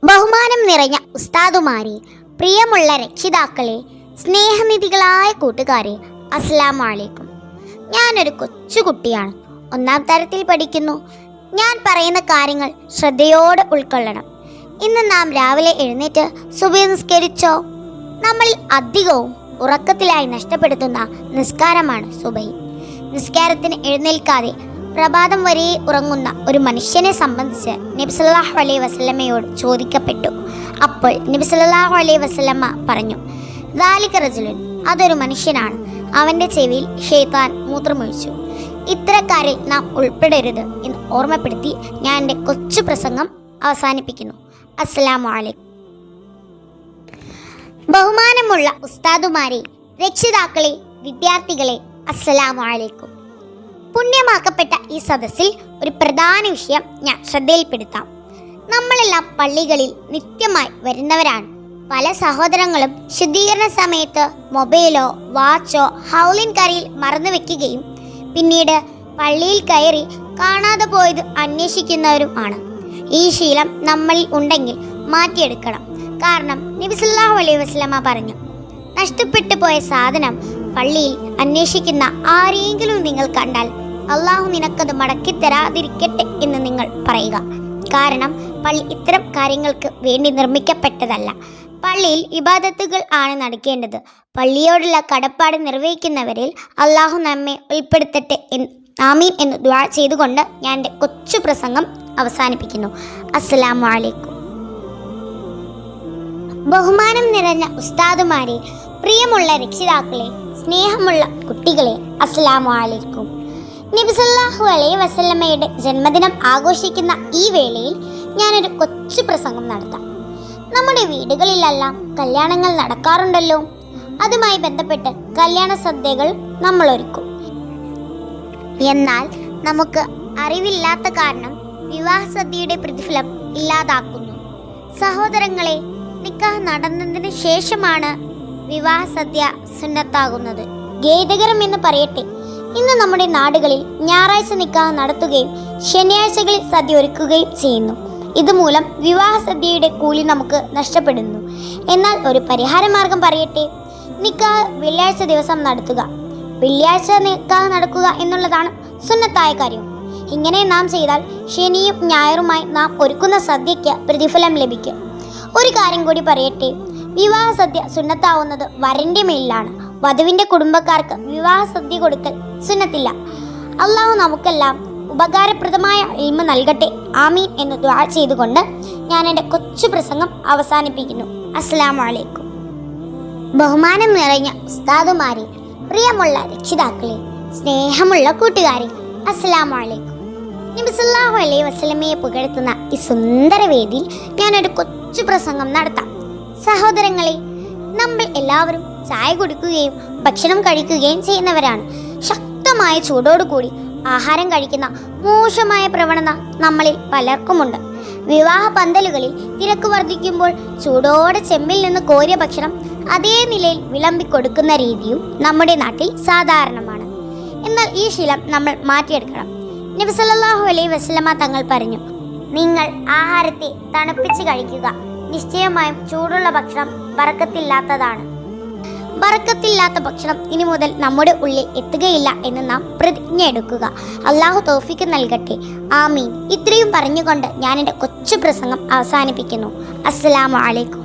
ബഹുമാനം നിറഞ്ഞ ഉസ്താദുമാരെ, പ്രിയമുള്ള രക്ഷിതാക്കളെ, സ്നേഹനിധികളായ കൂട്ടുകാരെ, അസ്സലാമു അലൈക്കും. ഞാനൊരു കൊച്ചുകുട്ടിയാണ്, 1-ാം തരത്തിൽ പഠിക്കുന്നു. ഞാൻ പറയുന്ന കാര്യങ്ങൾ ശ്രദ്ധയോടെ ഉൾക്കൊള്ളണം. ഇന്ന് നാം രാവിലെ എഴുന്നേറ്റ് സുബഹി നിസ്കരിച്ചോ? നമ്മളിൽ അധികവും ഉറക്കത്തിലായി നഷ്ടപ്പെടുത്തുന്ന നിസ്കാരമാണ് സുബഹി. നിസ്കാരത്തിന് എഴുന്നേൽക്കാതെ പ്രഭാതം വരെ ഉറങ്ങുന്ന ഒരു മനുഷ്യനെ സംബന്ധിച്ച് നബി സല്ലല്ലാഹു അലൈഹി വസല്ലമയോട് ചോദിക്കപ്പെട്ടു. അപ്പോൾ നബി സല്ലല്ലാഹു അലൈഹി വസല്ലമ പറഞ്ഞു, ദാലിക റജുലുൻ, അതൊരു മനുഷ്യനാണ്, അവൻ്റെ ചെവിയിൽ ശൈത്താൻ മൂത്രമൊഴിച്ചു. ഇത്തരക്കാരിൽ നാം ഉൾപ്പെടരുത് എന്ന് ഓർമ്മപ്പെടുത്തി ഞാൻ എൻ്റെ കൊച്ചു പ്രസംഗം അവസാനിപ്പിക്കുന്നു. അസ്സലാമു അലൈക്കും. ബഹുമാനമുള്ള ഉസ്താദുമാരെ, രക്ഷിതാക്കളെ, വിദ്യാർത്ഥികളെ, അസ്സലാമു അലൈക്കും. പുണ്യമാക്കപ്പെട്ട ഈ സദസ്സിൽ ഒരു പ്രധാന വിഷയം ഞാൻ ശ്രദ്ധയിൽപ്പെടുത്താം. നമ്മളെല്ലാം പള്ളികളിൽ നിത്യമായി വരുന്നവരാണ്. പല സഹോദരങ്ങളും ശുദ്ധീകരണ സമയത്ത് മൊബൈലോ വാച്ചോ ഹൗലിൻ കരയിൽ മറന്നു വെക്കുകയും പിന്നീട് പള്ളിയിൽ കയറി കാണാതെ പോയത് അന്വേഷിക്കുന്നവരും ആണ്. ഈ ശീലം നമ്മളിൽ ഉണ്ടെങ്കിൽ മാറ്റിയെടുക്കണം. കാരണം നബി സല്ലല്ലാഹു അലൈഹി വസല്ലമ പറഞ്ഞു, നഷ്ടപ്പെട്ടു പോയ സാധനം പള്ളിയിൽ അന്വേഷിക്കുന്ന ആരെങ്കിലും നിങ്ങൾ കണ്ടാൽ അള്ളാഹു നിനക്കത് മടക്കി തരാതിരിക്കട്ടെ എന്ന് നിങ്ങൾ പറയുക. കാരണം പള്ളി ഇത്തരം കാര്യങ്ങൾക്ക് വേണ്ടി നിർമ്മിക്കപ്പെട്ടതല്ല. പള്ളിയിൽ ഇബാദത്തുകൾ ആണ് നടക്കേണ്ടത്. പള്ളിയോടുള്ള കടപ്പാട് നിർവഹിക്കുന്നവരിൽ അള്ളാഹു നമ്മെ ഉൾപ്പെടുത്തട്ടെ ആമീൻ എന്ന് ദുആ ചെയ്തുകൊണ്ട് ഞാൻ എൻ്റെ കൊച്ചു പ്രസംഗം അവസാനിപ്പിക്കുന്നു. അസ്സലാമു അലൈക്കും. ബഹുമാനം നിറഞ്ഞ ഉസ്താദുമാരെ, പ്രിയമുള്ള രക്ഷിതാക്കളെ, സ്നേഹമുള്ള കുട്ടികളെ, അസ്സലാമു അലൈക്കും. നബി സല്ലല്ലാഹു അലൈഹി വസല്ലമയുടെ ജന്മദിനം ആഘോഷിക്കുന്ന ഈ വേളയിൽ ഞാനൊരു കൊച്ചു പ്രസംഗം നടത്താം. നമ്മുടെ വീടുകളിലെല്ലാം കല്യാണങ്ങൾ നടക്കാറുണ്ടല്ലോ. അതുമായി ബന്ധപ്പെട്ട് കല്യാണ സദ്യകൾ നമ്മൾ ഒരുക്കും. എന്നാൽ നമുക്ക് അറിവില്ലാത്ത കാരണം വിവാഹ സദ്യയുടെ പ്രതിഫലം ഇല്ലാതാക്കുന്നു. സഹോദരങ്ങളെ, നിക്കാഹ് നടന്നതിന് ശേഷമാണ് വിവാഹ സദ്യ സുന്നത്താകുന്നത്. ഖേദകരം എന്ന് പറയട്ടെ, ഇന്ന് നമ്മുടെ നാടുകളിൽ ഞായറാഴ്ച നിക്കാഹ് നടത്തുകയും ശനിയാഴ്ചകളിൽ സദ്യ ഒരുക്കുകയും ചെയ്യുന്നു. ഇതുമൂലം വിവാഹ സദ്യയുടെ കൂലി നമുക്ക് നഷ്ടപ്പെടുന്നു. എന്നാൽ ഒരു പരിഹാര മാർഗം പറയട്ടെ, നിക്കാഹ് വെള്ളിയാഴ്ച ദിവസം നടത്തുക. വെള്ളിയാഴ്ച നിക്കാഹ് നടക്കുക എന്നുള്ളതാണ് സുന്നത്തായ കാര്യം. ഇങ്ങനെ നാം ചെയ്താൽ ശനിയും ഞായറുമായി നാം ഒരുക്കുന്ന സദ്യയ്ക്ക് പ്രതിഫലം ലഭിക്കും. ഒരു കാര്യം കൂടി പറയട്ടെ, വിവാഹ സദ്യ സുന്നത്താവുന്നത് വരൻ്റെ മേലിലാണ്. വധുവിൻ്റെ കുടുംബക്കാർക്ക് വിവാഹ സദ്യ കൊടുക്കൽ സുന്നത്തില്ല. അള്ളാഹു നമുക്കെല്ലാം ഉപകാരപ്രദമായ ഇൽമ നൽകട്ടെ, ആമീൻ എന്ന് ദുആ ചെയ്തുകൊണ്ട് ഞാൻ എൻ്റെ കൊച്ചു പ്രസംഗം അവസാനിപ്പിക്കുന്നു. അസ്സലാമു അലൈക്കും. ബഹുമാനം നിറഞ്ഞ ഉസ്താദുമാരെ, പ്രിയമുള്ള രക്ഷിതാക്കളെ, സ്നേഹമുള്ള കൂട്ടുകാരെ, അസ്സലാമു അലൈക്കും. നബി സല്ലല്ലാഹു അലൈഹി വസല്ലമയെ പുകഴ്ത്തുന്ന ഈ സുന്ദര വേദിയിൽ ഞാനൊരു കൊച്ചു പ്രസംഗം നടത്താം. സഹോദരങ്ങളെ, നമ്മൾ എല്ലാവരും ചായ കുടിക്കുകയും ഭക്ഷണം കഴിക്കുകയും ചെയ്യുന്നവരാണ്. ശക്തമായ ചൂടോടുകൂടി ആഹാരം കഴിക്കുന്ന മോശമായ പ്രവണത നമ്മളിൽ പലർക്കുമുണ്ട്. വിവാഹ പന്തലുകളിൽ തിരക്ക് വർദ്ധിക്കുമ്പോൾ ചൂടോടെ ചെമ്പിൽ നിന്ന് കോരിയ ഭക്ഷണം അതേ നിലയിൽ വിളമ്പിക്കൊടുക്കുന്ന രീതിയും നമ്മുടെ നാട്ടിൽ സാധാരണമാണ്. എന്നാൽ ഈ ശീലം നമ്മൾ മാറ്റിയെടുക്കണം. നബി സല്ലല്ലാഹു അലൈഹി വസല്ലമ തങ്ങൾ പറഞ്ഞു, നിങ്ങൾ ആഹാരത്തെ തണുപ്പിച്ച് കഴിക്കുക. നിശ്ചയമായും ചൂടുള്ള ഭക്ഷണം ബറക്കത്തില്ലാത്തതാണ്. ബറക്കത്തില്ലാത്ത ഭക്ഷണം ഇനി മുതൽ നമ്മുടെ ഉള്ളിൽ എത്തുകയില്ല എന്ന് നാം പ്രതിജ്ഞ എടുക്കുക. അള്ളാഹു തൗഫീഖ് നൽകട്ടെ, ആമീൻ. ഇത്രയും പറഞ്ഞുകൊണ്ട് ഞാൻ എൻ്റെ കൊച്ചു പ്രസംഗം അവസാനിപ്പിക്കുന്നു. അസ്സലാമു അലൈക്കും.